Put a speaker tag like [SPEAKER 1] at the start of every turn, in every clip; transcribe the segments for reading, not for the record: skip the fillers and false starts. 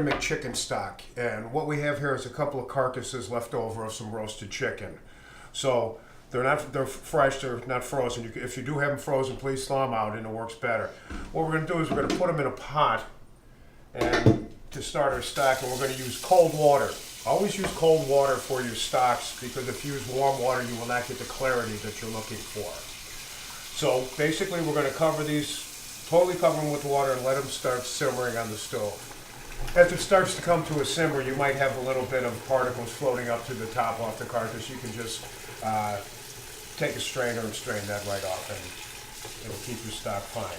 [SPEAKER 1] going to make chicken stock, and what we have here is a couple of carcasses left over of some roasted chicken. So they're fresh, they're not frozen. If you do have them frozen, please thaw them out and it works better. What we're going to do is we're going to put them in a pot and to start our stock, and we're going to use cold water. Always use cold water for your stocks, because if you use warm water you will not get the clarity that you're looking for. So basically we're going to cover these, totally cover them with water and let them start simmering on the stove. As it starts to come to a simmer, you might have a little bit of particles floating up to the top off the carcass. You can just take a strainer and strain that right off, and it'll keep your stock fine.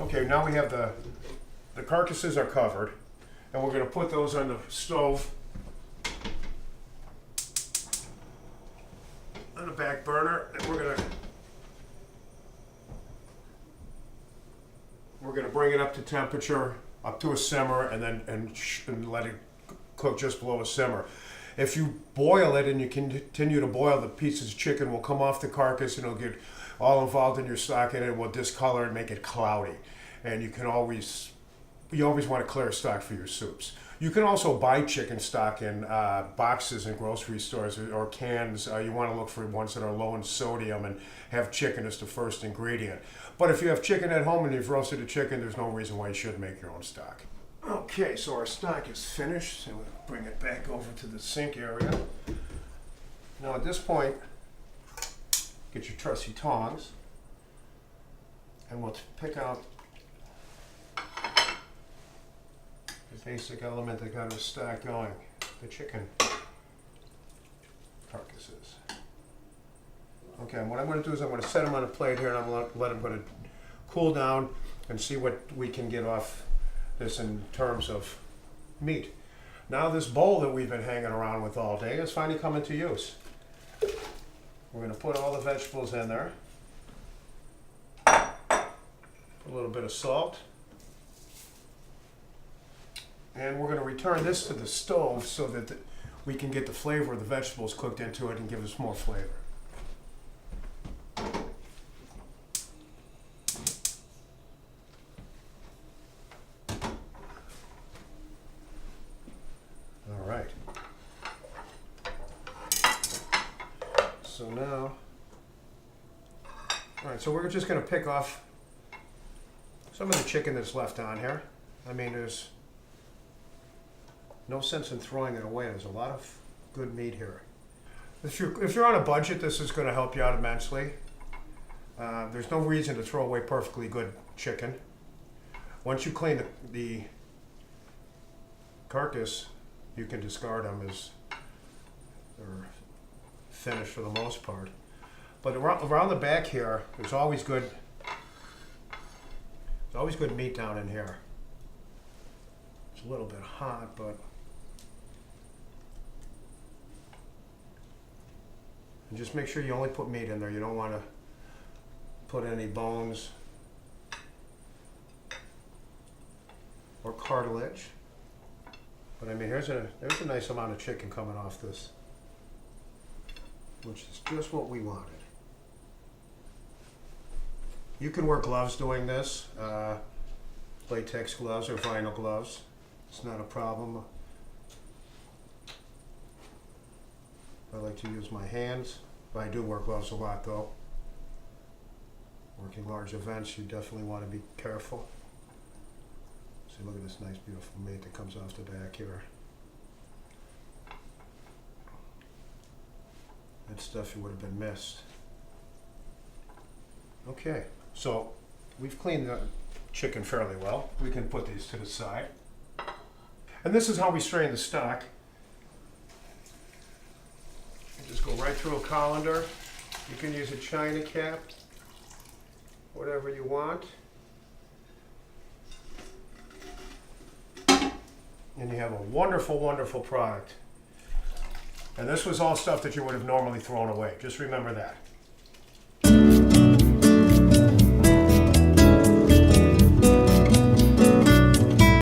[SPEAKER 1] Okay, now we have the carcasses are covered, and we're going to put those on the stove on the back burner, and we're going to bring it up to temperature, up to a simmer, and then and let it cook just below a simmer. If you boil it and you continue to boil, the pieces of chicken will come off the carcass and it'll get all involved in your stock, and it will discolor and make it cloudy. And you always want to clear stock for your soups. You can also buy chicken stock in boxes in grocery stores or cans. You want to look for ones that are low in sodium and have chicken as the first ingredient. But if you have chicken at home and you've roasted a chicken, there's no reason why you shouldn't make your own stock. Okay, so our stock is finished, so we'll bring it back over to the sink area. Now at this point, get your trusty tongs, and we'll pick out the basic element that got our stock going, the chicken carcasses. Okay, and what I'm going to do is I'm going to set them on a plate here, and I'm going to let them cool down and see what we can get off this in terms of meat. Now this bowl that we've been hanging around with all day is finally coming to use. We're going to put all the vegetables in there. Put a little bit of salt. And we're going to return this to the stove so that we can get the flavor of the vegetables cooked into it and give us more flavor. All right. So now, all right, so we're just going to pick off some of the chicken that's left on here. I mean, there's no sense in throwing it away. There's a lot of good meat here. If you're on a budget, this is going to help you out immensely. There's no reason to throw away perfectly good chicken. Once you clean the carcass, you can discard them as they're finished for the most part. But around the back here, there's always good meat down in here. It's a little bit hot, but and just make sure you only put meat in there. You don't want to put any bones or cartilage. But I mean, there's a nice amount of chicken coming off this, which is just what we wanted. You can wear gloves doing this, latex gloves or vinyl gloves. It's not a problem. I like to use my hands. I do wear gloves a lot though. Working large events, you definitely want to be careful. See, look at this nice beautiful meat that comes off the back here. That stuff you would have been missed. Okay, so we've cleaned the chicken fairly well. We can put these to the side. And this is how we strain the stock. You just go right through a colander. You can use a china cap, whatever you want. And you have a wonderful, wonderful product. And this was all stuff that you would have normally thrown away. Just remember that.